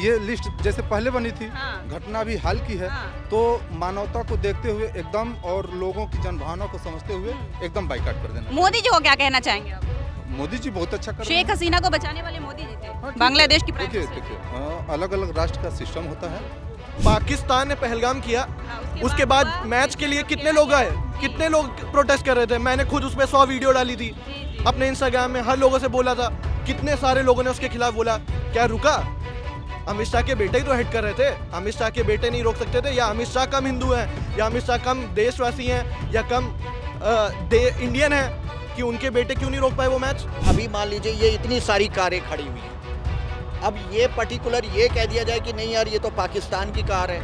ये लिस्ट जैसे पहले बनी थी, हाँ। घटना भी हाल की है, हाँ। तो मानवता को देखते हुए एकदम और लोगों की जनभावना को समझते हुए एकदम बाइकाट कर देना। मोदी जी को क्या कहना चाहेंगे आप? मोदी जी बहुत अच्छा कर रहे शेख हैं। हसीना को बचाने वाले मोदी जी थे, हाँ, ठीक बांग्लादेश है। की प्राइम देखिए मिनिस्टर। अलग अलग राष्ट्र का सिस्टम होता है। पाकिस्तान ने पहलगाम किया, हाँ, उसके बाद हुआ, मैच के लिए फिर कितने क्या लोग किया? आए, जी, कितने लोग प्रोटेस्ट कर रहे थे। मैंने खुद उस पर 100 वीडियो डाली थी जी, जी। अपने इंस्टाग्राम में, हर लोगों से बोला था। कितने सारे लोगों ने उसके खिलाफ बोला, क्या रुका? अमित शाह के बेटे ही तो हिट कर रहे थे। अमित शाह के बेटे नहीं रोक सकते थे? या अमित शाह कम हिंदू हैं, या अमित शाह कम देशवासी हैं, या कम इंडियन हैं कि उनके बेटे क्यों नहीं रोक पाए वो मैच? अभी मान लीजिए ये इतनी सारी कारें खड़ी हुई हैं, अब ये पर्टिकुलर ये कह दिया जाए कि नहीं यार ये तो पाकिस्तान की कार है,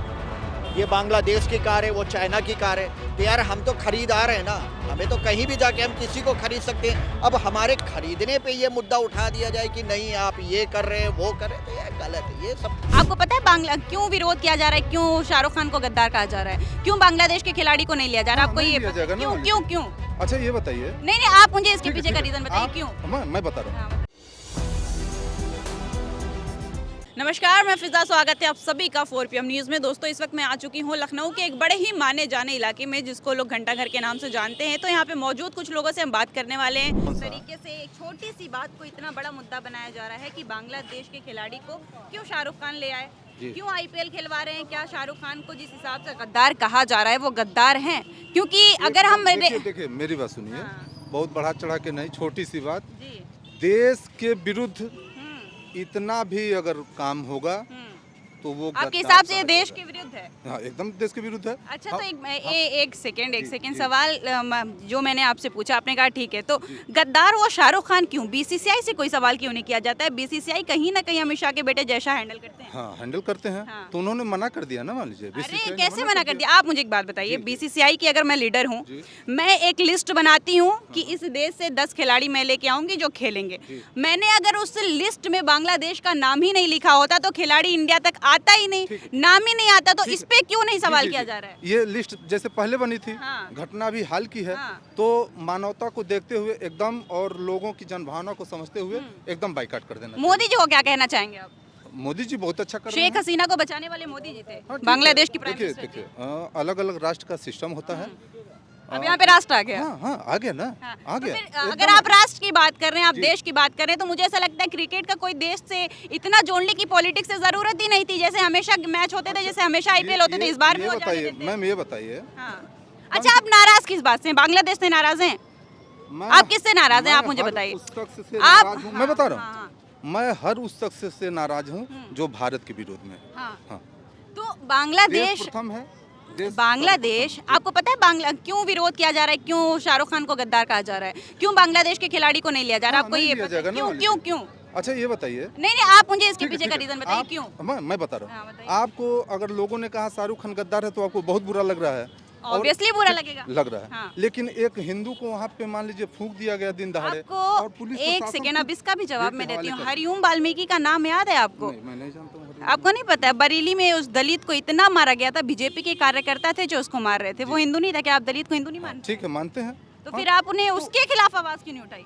ये बांग्लादेश की कार है, वो चाइना की कार है, तो यार हम तो खरीदार हैं ना, हमें तो कहीं भी जाके हम किसी को खरीद सकते हैं। अब हमारे खरीदने पे ये मुद्दा उठा दिया जाए कि नहीं आप ये कर रहे हैं वो कर रहे हैं, तो ये गलत है। ये सब आपको पता है बांग्ला क्यों विरोध किया जा रहा है, क्यों शाहरुख खान को गद्दार कहा जा रहा है, क्यों बांग्लादेश के खिलाड़ी को नहीं लिया जा रहा? हाँ, आपको नहीं ये लिया पता है? जाएगा ना क्यों वाली। क्यों क्यों? अच्छा ये बताइए। नहीं नहीं, आप मुझे इसके ठीक है, पीछे का ठीक है। रीजन बताइए आप- क्यों? मैं बता रहा हूँ। हाँ। नमस्कार, मैं फिजा, स्वागत है आप सभी का 4 PM न्यूज़ में। दोस्तों इस वक्त मैं आ चुकी हूँ लखनऊ के एक बड़े ही माने जाने इलाके में, जिसको लोग घंटा घर के नाम से जानते हैं। तो यहाँ पे मौजूद कुछ लोगों से हम बात करने वाले हैं। इस तरीके से एक छोटी सी बात को इतना बड़ा मुद्दा बनाया जा रहा है कि बांग्लादेश के खिलाड़ी को क्यों शाहरुख खान ले आए, क्यों IPL खिलवा रहे हैं, क्या शाहरुख खान को जिस हिसाब से गद्दार कहा जा रहा है वो गद्दार हैं? क्योंकि अगर हम देखिए मेरी बात सुनिए, हाँ। बहुत बढ़ा चढ़ा के नहीं, छोटी सी बात। जी, देश के विरुद्ध हम्म, इतना भी अगर काम होगा हम्म। तो वो आपके गद्दार हिसाब से ये कहा देश जाएगा। के विरुद्ध है? हाँ एकदम देश के विरुद्ध है। अच्छा हाँ, तो एक सेकेंड जी। सवाल जो मैंने आपसे पूछा, आपने कहा ठीक है, तो गद्दार वो शाहरुख खान क्यों? BCCI से कोई सवाल क्यों नहीं किया जाता है? BCCI कहीं ना कहीं अमित शाह के बेटे जैसा हैंडल करते हैं। हाँ हैंडल करते हैं। हाँ। तो उन्होंने मना कर दिया ना, मान लीजिए अरे BCCI ने कैसे मना कर दिया? आप मुझे एक बात बताइए, जी, जी। BCCI की अगर मैं लीडर हूँ, जी। मैं एक लिस्ट बनाती हूँ कि इस देश से 10 खिलाड़ी मैं लेके आऊंगी जो खेलेंगे। जी। मैंने अगर उस लिस्ट में बांग्लादेश का नाम ही नहीं लिखा होता तो खिलाड़ी इंडिया तक आता ही नहीं, ठीक नाम ही नहीं आता, तो ठीक इस पे क्यों नहीं सवाल जी, किया जी। जा रहा है? ये लिस्ट जैसे पहले बनी थी, हाँ। घटना भी हाल की है, हाँ। तो मानवता को देखते हुए एकदम और लोगों की जनभावना को समझते हुए एकदम बाइकाट कर देना। मोदी जी को क्या कहना चाहेंगे आप? मोदी जी बहुत अच्छा कर रहे शेख हैं। हसीना को बचाने वाले मोदी जी थे, हाँ, ठीक है। बांग्लादेश की प्राइम देखिए मिनिस्टर थे। अलग अलग राष्ट्र का सिस्टम होता है। अब यहाँ पे राष्ट्र आ गया। हाँ हाँ आ गया ना, हाँ, आ तो गया फिर एकदम। अगर आप राष्ट्र की बात कर रहे हैं, आप जी। देश की बात कर रहे हैं, तो मुझे ऐसा लगता है क्रिकेट का कोई देश से इतना जोड़ने की पॉलिटिक्स से जरूरत ही नहीं थी। जैसे हमेशा मैच होते थे, जैसे हमेशा IPL होते थे, इस बार भी ये हो जाने बताइए देते। मैम, ये बताइए हाँ। अच्छा, आप नाराज किस बात से हैं? बांग्लादेश से नाराज हैं? मैं- आप किससे नाराज हैं? मैं आप मुझे हर बताइए। उस शख्स से आप नाराज हूँ। मैं बता रहा हाँ, हूँ, मैं हर उस शख्स से नाराज हूँ जो भारत के विरोध में है। हाँ। हाँ। तो देश बांग्लादेश प्रथम है। देश बांग्लादेश, सर्वप्रथम। आपको पता है क्यों विरोध किया जा रहा है, क्यों शाहरुख खान को गद्दार कहा जा रहा है, क्यों बांग्लादेश के खिलाड़ी को नहीं लिया जा रहा? हाँ, आपको नहीं ये लिया पता जाएगा है? ना क्यों वाली क्यों चीज़। क्यों? अच्छा ये बताइए। नहीं आप मुझे इसके ठीक है, पीछे का ठीक है। रीजन बताइए आप- क्यों? मैं बता रहा हाँ, हूँ। बताइए। आपको अगर लोगों ने कहा शाहरुख खान गद्दार है तो आपको बहुत बुरा लग रहा है। और ऑब्वियसली बुरा ठीक लगेगा। लग रहा है। हाँ। लेकिन एक हिंदू को वहाँ पे मान लीजिए फूंक दिया गया दिन दहाड़े, और आपको पुलिस एक प्रशासन सेकेंड, अब खुद इसका भी जवाब जेल मैं के देती हूँ। हवाले कर हरिओम वाल्मीकि का नाम याद है आपको? नहीं, मैं नहीं जानता हूँ। आपको नहीं पता है? बरेली में उस दलित को इतना मारा गया था, बीजेपी के कार्यकर्ता थे जो उसको मार रहे थे। वो हिंदू नहीं था क्या? आप दलित को हिंदू नहीं मानते? ठीक है, मानते हैं। तो फिर आपने उसके खिलाफ आवाज क्यों नहीं उठाई?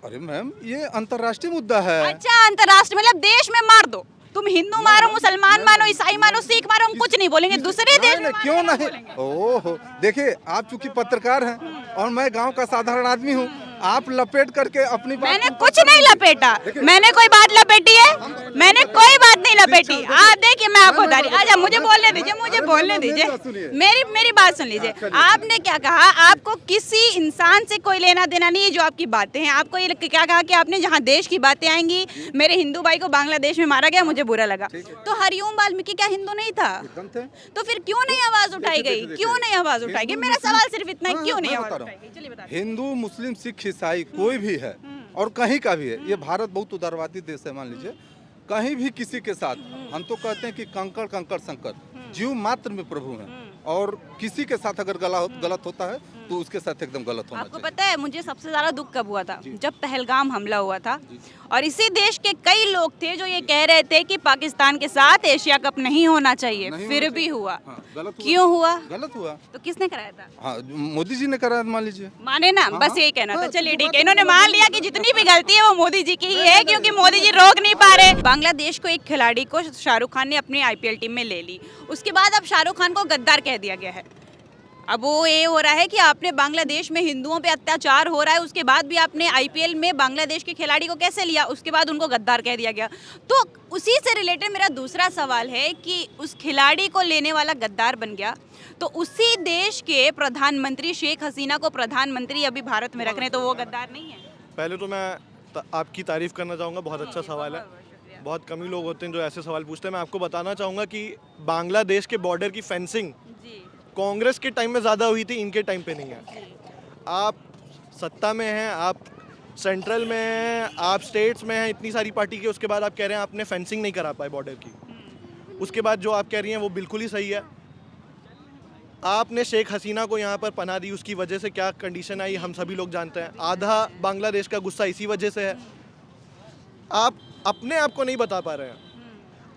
अरे मैम, ये अंतर्राष्ट्रीय मुद्दा है। अच्छा, अंतर्राष्ट्रीय मतलब देश में मार दो, तुम हिंदू मारो, मुसलमान मानो, ईसाई मानो, सिख मारो, हम कुछ नहीं बोलेंगे। दूसरे देश में क्यों मारने नहीं? बोलेंगे। ओहो, देखिए आप चूंकि पत्रकार हैं और मैं गांव का साधारण आदमी हूँ, आप लपेट करके अपनी बात मैंने को- कुछ नहीं लपेटा, मैंने कोई बात लपेटी है? मैंने कोई बात नहीं लपेटी। आप देखिए, मैं आपको बता रही हूँ। अच्छा मुझे बोलने दीजिए, मुझे बोलने दीजिए, मेरी बात सुन लीजिए। आपने क्या कहा? आपको किसी इंसान से कोई लेना देना नहीं है जो आपकी बातें हैं। आपको ये क्या कहा कि आपने जहाँ देश की बातें आएंगी, मेरे हिंदू भाई को बांग्लादेश में मारा गया, मुझे बुरा लगा। तो हरिओम वाल्मीकि क्या हिंदू नहीं था? एकदम थे। तो फिर क्यों नहीं आवाज उठाई गई? देखिए, क्यों नहीं आवाज उठाई गई? हिंदू मेरा मुस्लिम- सवाल सिर्फ इतना है, हाँ, क्यों हाँ, नहीं मैं आवाज बता रहा उठाई गई? चलिए बताइए। हिंदू मुस्लिम सिख ईसाई कोई भी है और कहीं का भी है, ये भारत बहुत उदारवादी देश है। मान लीजिए कहीं भी किसी के साथ, हम तो कहते हैं कि कंकड़ कंकड़ संकट, जीव मात्र में प्रभु हैं, और किसी के साथ अगर गलत होता है तो उसके साथ एकदम गलत होना आपको चाहिए। पता है मुझे सबसे ज्यादा दुख कब हुआ था? जब पहलगाम हमला हुआ था और इसी देश के कई लोग थे जो ये कह रहे थे कि पाकिस्तान के साथ एशिया कप नहीं होना चाहिए, नहीं फिर होना भी हुआ। हाँ, गलत हुआ। क्यों हुआ? गलत हुआ। तो किसने कराया था? हाँ, मोदी जी ने करा, मान लीजिए। माने ना, हाँ, बस हाँ। यही कहना था। हाँ, चलिए तो ठीक बात है, इन्होंने तो मान गलत लिया कि जितनी भी गलती है वो मोदी जी की ही है, क्योंकि मोदी जी रोक नहीं पा रहे। बांग्लादेश को एक खिलाड़ी को शाहरुख खान ने अपनी आईपीएल टीम में ले ली, उसके बाद अब शाहरुख खान को गद्दार कह दिया गया है। अब वो ये हो रहा है कि आपने बांग्लादेश में हिंदुओं पे अत्याचार हो रहा है, उसके बाद भी आपने आईपीएल में बांग्लादेश के खिलाड़ी को कैसे लिया, उसके बाद उनको गद्दार कह दिया गया। तो उसी से रिलेटेड मेरा दूसरा सवाल है कि उस खिलाड़ी को लेने वाला गद्दार बन गया, तो उसी देश के प्रधानमंत्री शेख हसीना को प्रधानमंत्री अभी भारत में रख रहे हैं, तो वो गद्दार नहीं है? पहले तो मैं आपकी तारीफ करना चाहूँगा, बहुत अच्छा सवाल है। बहुत कम ही लोग होते हैं जो ऐसे सवाल पूछते हैं। मैं आपको बताना चाहूँगा कि बांग्लादेश के बॉर्डर की फेंसिंग जी कांग्रेस के टाइम में ज़्यादा हुई थी, इनके टाइम पे नहीं है। आप सत्ता में हैं, आप सेंट्रल में हैं, आप स्टेट्स में हैं, इतनी सारी पार्टी के, उसके बाद आप कह रहे हैं आपने फेंसिंग नहीं करा पाए बॉर्डर की। उसके बाद जो आप कह रही हैं वो बिल्कुल ही सही है। आपने शेख हसीना को यहाँ पर पनाह दी, उसकी वजह से क्या कंडीशन आई हम सभी लोग जानते हैं। आधा बांग्लादेश का गुस्सा इसी वजह से है। आप अपने आप को नहीं बता पा रहे हैं।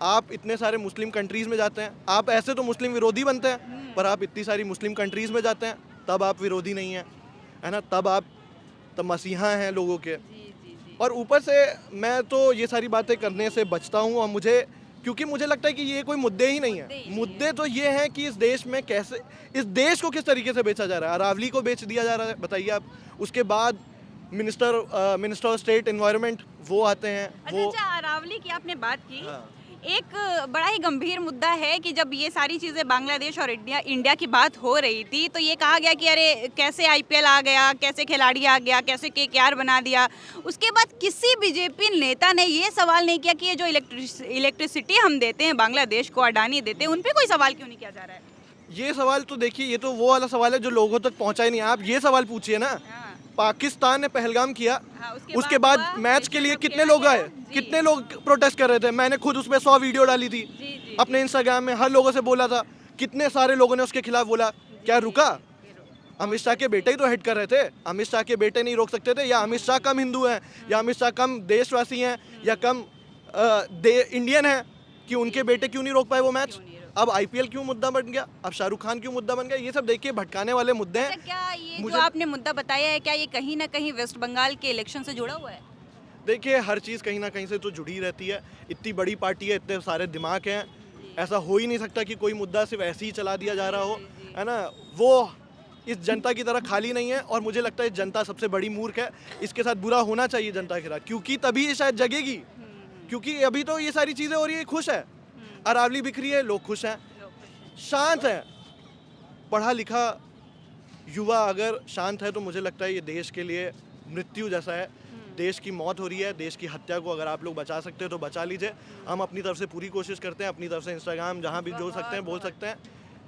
आप इतने सारे मुस्लिम कंट्रीज़ में जाते हैं, आप ऐसे तो मुस्लिम विरोधी बनते हैं, पर आप इतनी सारी मुस्लिम कंट्रीज़ में जाते हैं तब आप विरोधी नहीं हैं, है ना, तब आप तब मसीहा हैं लोगों के। और ऊपर से मैं तो ये सारी बातें करने से बचता हूँ, और क्योंकि मुझे लगता है कि ये कोई मुद्दे ही नहीं है। मुद्दे तो ये हैं कि इस देश में कैसे, इस देश को किस तरीके से बेचा जा रहा है। अरावली को बेच दिया जा रहा है, बताइए आप। उसके बाद मिनिस्टर ऑफ स्टेट एनवायरनमेंट वो आते हैं, वो अच्छा, अरावली की आपने बात की। हाँ। एक बड़ा ही गंभीर मुद्दा है कि जब ये सारी चीज़ें बांग्लादेश और इंडिया की बात हो रही थी, तो ये कहा गया कि अरे कैसे आईपीएल आ गया, कैसे खिलाड़ी आ गया, कैसे केकेआर बना दिया। उसके बाद किसी बीजेपी नेता ने ये सवाल नहीं किया कि ये जो इलेक्ट्रिसिटी हम देते हैं बांग्लादेश को, अडानी देते हैं, उन पर कोई सवाल क्यों नहीं किया जा रहा है? ये सवाल तो देखिए, ये तो वो वाला सवाल है जो लोगों तक पहुंचा ही नहीं। आप ये सवाल पूछिए ना, हाँ। पाकिस्तान ने पहलगाम किया, हाँ, उसके बाद हुआ, मैच के लिए विश्व कप कितने खेला लोग आए, गया। जी। कितने लोग प्रोटेस्ट कर रहे थे। मैंने खुद उसमें 100 वीडियो डाली थी जी, अपने इंस्टाग्राम में, हर लोगों से बोला था। कितने सारे लोगों ने उसके खिलाफ बोला। क्या रुका? अमित शाह के बेटे ही तो हेड कर रहे थे। अमित शाह के बेटे नहीं रोक सकते थे? या अमित शाह कम हिंदू हैं, या अमित शाह कम देशवासी हैं, या कम इंडियन हैं कि उनके बेटे क्यों नहीं रोक पाए वो मैच? अब आईपीएल क्यों मुद्दा बन गया? अब शाहरुख खान क्यों मुद्दा बन गया? ये सब देखिए भटकाने वाले मुद्दे हैं। अच्छा, क्या ये मुझे- जो आपने मुद्दा बताया है, क्या ये कहीं ना कहीं वेस्ट बंगाल के इलेक्शन से जुड़ा हुआ है? देखिए, हर चीज़ कहीं ना कहीं से तो जुड़ी रहती है। इतनी बड़ी पार्टी है, इतने सारे दिमाग हैं, ऐसा हो ही नहीं सकता कि कोई मुद्दा सिर्फ ऐसे ही चला दिया जा रहा हो, है ना। वो इस जनता की तरह खाली नहीं है, और मुझे लगता है जनता सबसे बड़ी मूर्ख है। इसके साथ बुरा होना चाहिए जनता के साथ, क्योंकि तभी ये शायद जगेगी। क्योंकि अभी तो ये सारी चीज़ें हो रही है, खुश है, अरावली बिखरी है, लोग खुश हैं, शांत है। पढ़ा लिखा युवा अगर शांत है तो मुझे लगता है ये देश के लिए मृत्यु जैसा है। देश की मौत हो रही है, देश की हत्या को अगर आप लोग बचा सकते हैं तो बचा लीजिए। हम अपनी तरफ से पूरी कोशिश करते हैं, अपनी तरफ से इंस्टाग्राम जहाँ भी जोड़ सकते हैं बोल सकते हैं।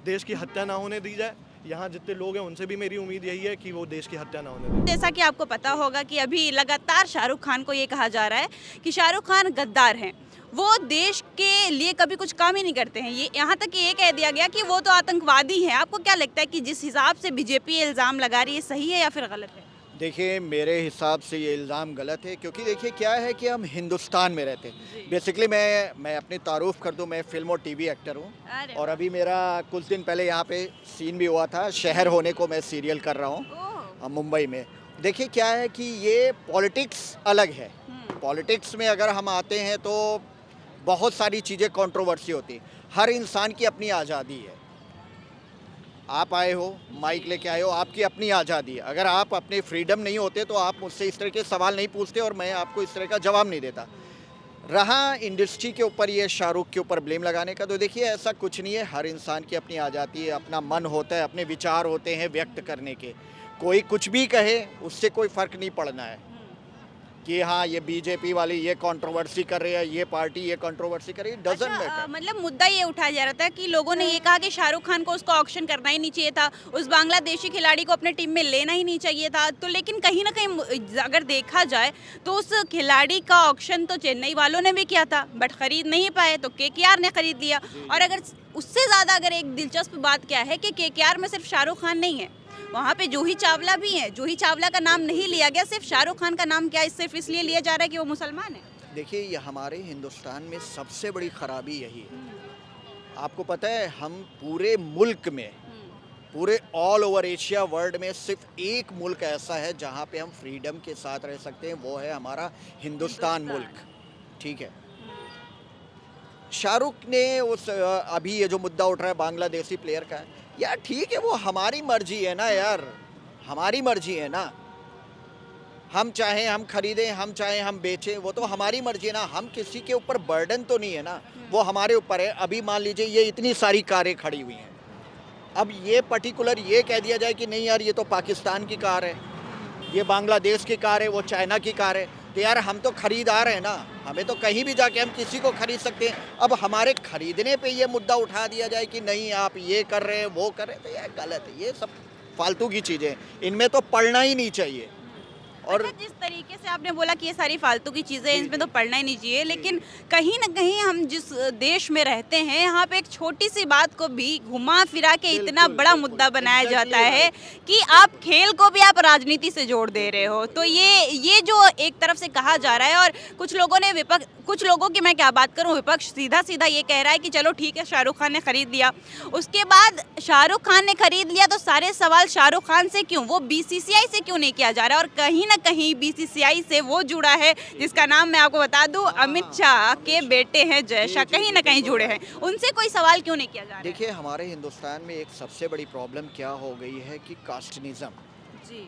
देश की हत्या ना होने दी जाए। यहाँ जितने लोग हैं उनसे भी मेरी उम्मीद यही है कि वो देश की हत्या ना होने दें। जैसा कि आपको पता होगा कि अभी लगातार शाहरुख खान को ये कहा जा रहा है कि शाहरुख खान गद्दार हैं, वो देश के लिए कभी कुछ काम ही नहीं करते हैं। ये यहाँ तक कि ये कह दिया गया कि वो तो आतंकवादी हैं। आपको क्या लगता है कि जिस हिसाब से बीजेपी इल्ज़ाम लगा रही है, सही है या फिर गलत है? देखिए, मेरे हिसाब से ये इल्ज़ाम गलत है, क्योंकि देखिए क्या है कि हम हिंदुस्तान में रहते हैं। बेसिकली मैं अपनी तारुफ कर दूं, मैं फिल्म और टीवी एक्टर हूं, अरे और अभी मेरा कुछ दिन पहले यहाँ पे सीन भी हुआ था। शहर होने को मैं सीरियल कर रहा हूँ ओह, मुंबई में। देखिए क्या है कि ये पॉलिटिक्स अलग है। पॉलिटिक्स में अगर हम आते हैं तो बहुत सारी चीज़ें कंट्रोवर्सी होती। हर इंसान की अपनी आज़ादी है। आप आए हो, माइक लेके आए हो, आपकी अपनी आज़ादी है। अगर आप अपने फ्रीडम नहीं होते तो आप मुझसे इस तरह के सवाल नहीं पूछते, और मैं आपको इस तरह का जवाब नहीं देता। रहा इंडस्ट्री के ऊपर ये शाहरुख के ऊपर ब्लेम लगाने का, तो देखिए ऐसा कुछ नहीं है। हर इंसान की अपनी आज़ादी है, अपना मन होता है, अपने विचार होते हैं व्यक्त करने के। कोई कुछ भी कहे, उससे कोई फ़र्क नहीं पड़ना है कि हाँ ये बीजेपी वाली ये कंट्रोवर्सी कर रही है, ये पार्टी ये कंट्रोवर्सी कर रही है। डजंट अच्छा, मैटर। मतलब मुद्दा ये उठाया जा रहा था कि लोगों ने ये कहा कि शाहरुख खान को उसको ऑक्शन करना ही नहीं चाहिए था, उस बांग्लादेशी खिलाड़ी को अपने टीम में लेना ही नहीं चाहिए था। तो लेकिन कहीं ना कहीं अगर देखा जाए तो उस खिलाड़ी का ऑक्शन तो चेन्नई वालों ने भी किया था, बट खरीद नहीं पाए, तो केकेआर ने खरीद लिया। और अगर उससे ज़्यादा अगर एक दिलचस्प बात क्या है कि केकेआर में सिर्फ शाहरुख खान नहीं है, वहाँ पे जूही चावला भी हैं, जूही चावला का नाम नहीं लिया गया, सिर्फ शाहरुख खान का नाम क्या सिर्फ इसलिए लिया जा रहा है कि वो मुसलमान है? देखिए, ये हमारे हिंदुस्तान में सबसे बड़ी खराबी यही है। आपको पता है, हम पूरे मुल्क में, पूरे ऑल ओवर एशिया वर्ल्ड में सिर्फ एक मुल्क ऐसा है जहाँ पे हम फ्रीडम के साथ रह सकते हैं, वो है हमारा हिंदुस्तान मुल्क। ठीक है, शाहरुख ने उस अभी ये जो मुद्दा उठ रहा है बांग्लादेशी प्लेयर का है, यार ठीक है, वो हमारी मर्जी है ना यार, हमारी मर्जी है ना। हम चाहें हम खरीदें, हम चाहें हम बेचें, वो तो हमारी मर्जी है ना। हम किसी के ऊपर बर्डन तो नहीं है ना, वो हमारे ऊपर है। अभी मान लीजिए ये इतनी सारी कारें खड़ी हुई हैं, अब ये पर्टिकुलर ये कह दिया जाए कि नहीं यार ये तो पाकिस्तान की कार है, ये बांग्लादेश की कार है, वो चाइना की कार है, तो यार हम तो खरीदार हैं ना, हमें तो कहीं भी जाके हम किसी को खरीद सकते हैं। अब हमारे खरीदने पे ये मुद्दा उठा दिया जाए कि नहीं आप ये कर रहे हैं वो कर रहे हैं, तो यार गलत है। ये सब फालतू की चीज़ें, इनमें तो पढ़ना ही नहीं चाहिए। और अच्छा, जिस तरीके से आपने बोला कि ये सारी फालतू की चीज़ें इसमें तो पढ़ना ही नहीं चाहिए, लेकिन कहीं ना कहीं हम जिस देश में रहते हैं यहाँ पे एक छोटी सी बात को भी घुमा फिरा के इतना बड़ा मुद्दा बनाया जाता है कि आप खेल को भी आप राजनीति से जोड़ दे रहे हो। तो ये जो एक तरफ से कहा जा रहा है, और कुछ लोगों ने कुछ लोगों की मैं क्या बात करूँ, विपक्ष सीधा सीधा ये कह रहा है कि चलो ठीक है शाहरुख खान ने खरीद लिया। उसके बाद शाहरुख खान ने खरीद लिया तो सारे सवाल शाहरुख खान से क्यों, वो बीसीसीआई से क्यों नहीं किया जा रहा है? और कहीं ना कहीं बीसीसीआई से वो जुड़ा है जिसका नाम मैं आपको बता दूं, अमित शाह के बेटे हैं जय शाह, कहीं ना कहीं जुड़े हैं। उनसे कोई सवाल क्यों नहीं किया जा रहा है? देखिए, हमारे हिंदुस्तान में एक सबसे बड़ी प्रॉब्लम क्या हो गई है कि कास्टनिज्म। जी,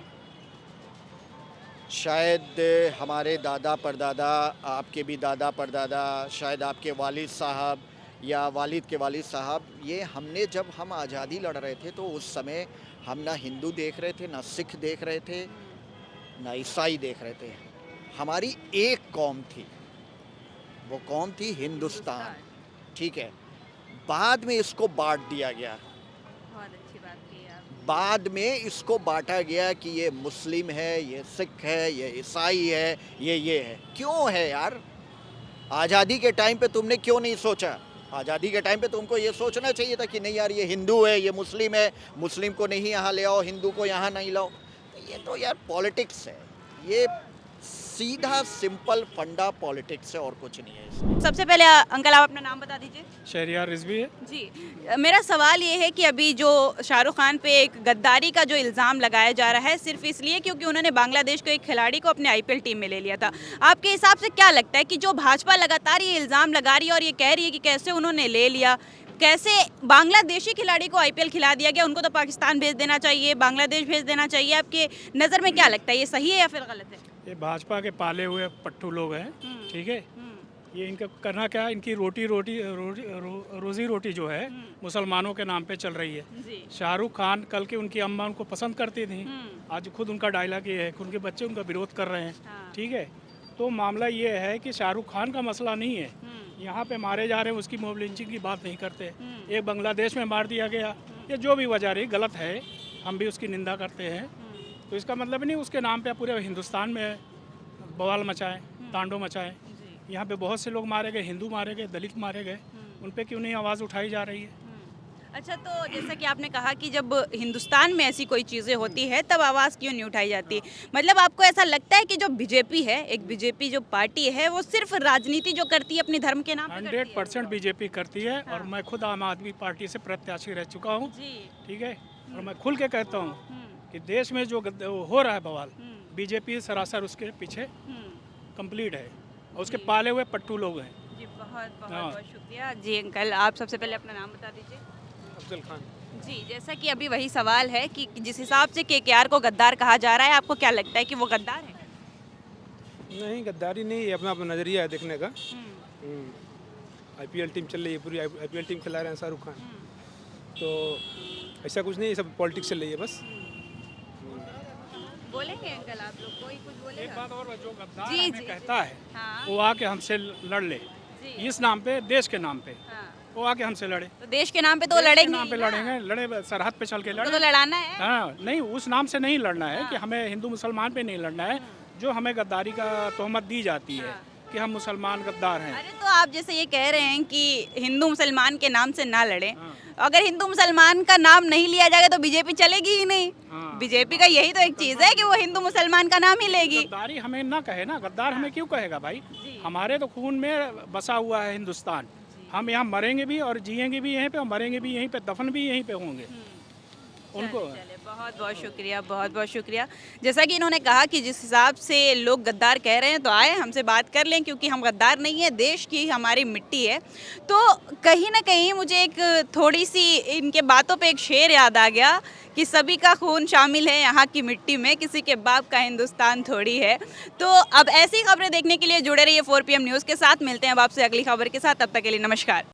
शायद हमारे दादा परदादा, आपके भी दादा परदादा, शायद आपके वालिद साहब या वालिद के वालिद साहब, ये हमने जब हम आज़ादी लड़ रहे थे तो उस समय हम ना हिंदू देख रहे थे, ना सिख देख रहे थे, ना ईसाई देख रहे थे। हमारी एक कौम थी, वो कौम थी हिंदुस्तान। ठीक है, बाद में इसको बांट दिया गया, बहुत अच्छी बात की आप। बाद में इसको बांटा गया कि ये मुस्लिम है, ये सिख है, ये ईसाई है, ये है। क्यों है यार? आज़ादी के टाइम पे तुमने क्यों नहीं सोचा? आज़ादी के टाइम पे तुमको ये सोचना चाहिए था कि नहीं यार ये हिंदू है, ये मुस्लिम है, मुस्लिम को नहीं यहाँ ले आओ, हिंदू को यहाँ नहीं लाओ। ये तो यार पॉलिटिक्स है, ये सीधा सिंपल फंडा पॉलिटिक्स है और कुछ नहीं है इसमें। सबसे पहले अंकल आप अपना नाम बता दीजिए। शहरियार रिजवी है। जी, मेरा सवाल ये है कि अभी जो शाहरुख खान पे एक गद्दारी का जो इल्ज़ाम लगाया जा रहा है सिर्फ इसलिए क्योंकि उन्होंने बांग्लादेश के एक खिलाड़ी को अपने आईपीएल टीम में ले लिया था, आपके हिसाब से क्या लगता है कि जो भाजपा लगातार ये इल्ज़ाम लगा रही है और ये कह रही है कि कैसे उन्होंने ले लिया, कैसे बांग्लादेशी खिलाड़ी को आईपीएल खिला दिया गया, उनको तो पाकिस्तान भेज देना चाहिए, बांग्लादेश भेज देना चाहिए, आपके नज़र में क्या लगता है, ये सही है या फिर गलत है? ये भाजपा के पाले हुए पट्टू लोग हैं, ठीक है। ये इनका करना क्या है, इनकी रोजी रोटी जो है मुसलमानों के नाम पे चल रही है। जी। शाहरुख खान कल के उनकी अम्मा उनको पसंद करती थी, आज खुद उनका डायलॉग ये है कि उनके बच्चे उनका विरोध कर रहे हैं, हाँ। ठीक है। तो मामला ये है कि शाहरुख खान का मसला नहीं है, यहाँ पे मारे जा रहे हैं उसकी मॉब लिंचिंग की बात नहीं करते। एक बांग्लादेश में मार दिया गया, ये जो भी वजह रही गलत है, हम भी उसकी निंदा करते हैं। तो इसका मतलब नहीं उसके नाम पे पूरे हिंदुस्तान में बवाल मचाएं, तांडव मचाएं। यहाँ पे बहुत से लोग मारे गए, हिंदू मारे गए, दलित मारे गए, उन पे क्यों नहीं आवाज़ उठाई जा रही है? अच्छा, तो जैसा कि आपने कहा कि जब हिंदुस्तान में ऐसी कोई चीज़ें होती है तब आवाज़ क्यों नहीं उठाई जाती? मतलब आपको ऐसा लगता है कि जो बीजेपी है, एक बीजेपी जो पार्टी है, वो सिर्फ राजनीति जो करती है अपने धर्म के नाम पे करती है? 100% बीजेपी करती है। और मैं खुद आम आदमी पार्टी से प्रत्याशी रह चुका हूँ, जी। ठीक है। और मैं खुल के कहता हूँ कि देश में जो हो रहा है बवाल, बीजेपी सरासर उसके पीछे कंप्लीट है, और उसके पाले हुए पट्टू लोग हैं। जी, बहुत बहुत हाँ। बहुत शुक्रिया। जी अंकल, आप सबसे पहले अपना नाम बता दीजिए। अफजल खान। जी, जैसा कि अभी वही सवाल है कि जिस हिसाब से केकेआर को गद्दार कहा जा रहा है, आपको क्या लगता है कि वो गद्दार है? नहीं, गद्दारी नहीं, ये अपना अपना नज़रिया है देखने का। आईपीएल टीम चल रही है, पूरी आईपीएल टीम खिला रहे हैं शाहरुख खान, तो ऐसा कुछ नहीं, ये सब पॉलिटिक्स चल रही है बस। बोलेंगे अंकल आप लोग, कोई कुछ एक बोलेगा? बात और, जो गद्दार जी, हमें जी, कहता है हाँ। वो आके हमसे लड़ ले, जी। इस नाम पे, देश के नाम पे, हाँ। वो आके हमसे लड़े। तो देश के नाम पे तो देश के लड़ेंगे नाम पे ही ना। लड़ेंगे, लड़े सरहद पे चल के उनको तो लड़े। लड़ाना है। हाँ, नहीं उस नाम से नहीं लड़ना है हाँ। कि हमें हिंदू मुसलमान पे नहीं लड़ना है, जो हमें गद्दारी का तोहमत दी जाती है कि हम मुसलमान गद्दार हैं। अरे तो आप जैसे ये कह रहे हैं कि हिंदू मुसलमान के नाम से ना लड़ें, हाँ। अगर हिंदू मुसलमान का नाम नहीं लिया जाएगा तो बीजेपी चलेगी ही नहीं। हाँ। बीजेपी का यही तो एक चीज है कि वो हिंदू मुसलमान का नाम ही लेगी। गद्दारी हमें ना कहे ना, गद्दार हमें क्यों कहेगा भाई? हमारे तो खून में बसा हुआ है हिंदुस्तान। हम यहाँ मरेंगे भी और जिएंगे भी यहीं पे और मरेंगे भी यहीं पे, दफन भी यहीं पे होंगे। उनको चलिए, बहुत बहुत शुक्रिया, बहुत बहुत शुक्रिया। जैसा कि इन्होंने कहा कि जिस हिसाब से लोग गद्दार कह रहे हैं तो आए हमसे बात कर लें, क्योंकि हम गद्दार नहीं है, देश की हमारी मिट्टी है। तो कहीं ना कहीं मुझे एक थोड़ी सी इनके बातों पे एक शेर याद आ गया कि सभी का खून शामिल है यहाँ की मिट्टी में, किसी के बाप का हिंदुस्तान थोड़ी है। तो अब ऐसी खबरें देखने के लिए जुड़े रहिए 4 PM न्यूज़ के साथ। मिलते हैं अब आपसे अगली खबर के साथ, तब तक के लिए नमस्कार।